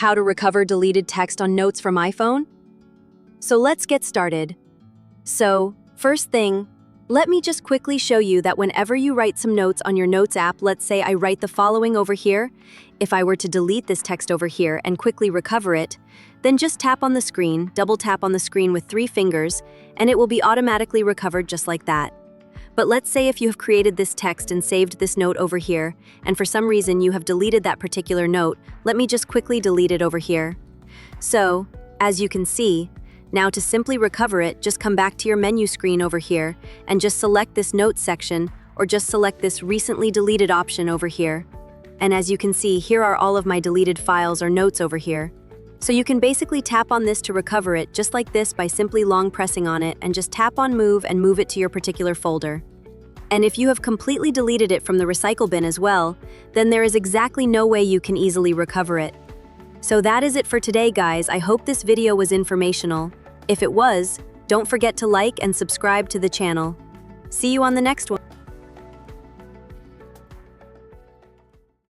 How to recover deleted text on notes from iPhone? So let's get started. So, first thing, let me just quickly show you that whenever you write some notes on your Notes app, let's say I write the following over here. If I were to delete this text over here and quickly recover it, then just tap on the screen, double tap on the screen with 3 fingers, and it will be automatically recovered just like that. But let's say if you have created this text and saved this note over here, and for some reason you have deleted that particular note, let me just quickly delete it over here. So, as you can see, now to simply recover it, just come back to your menu screen over here and just select this Notes section, or just select this Recently Deleted option over here. And as you can see, here are all of my deleted files or notes over here. So you can basically tap on this to recover it just like this by simply long pressing on it and just tap on Move and move it to your particular folder. And if you have completely deleted it from the recycle bin as well, then there is exactly no way you can easily recover it. So that is it for today, guys. I hope this video was informational. If it was, don't forget to like and subscribe to the channel. See you on the next one.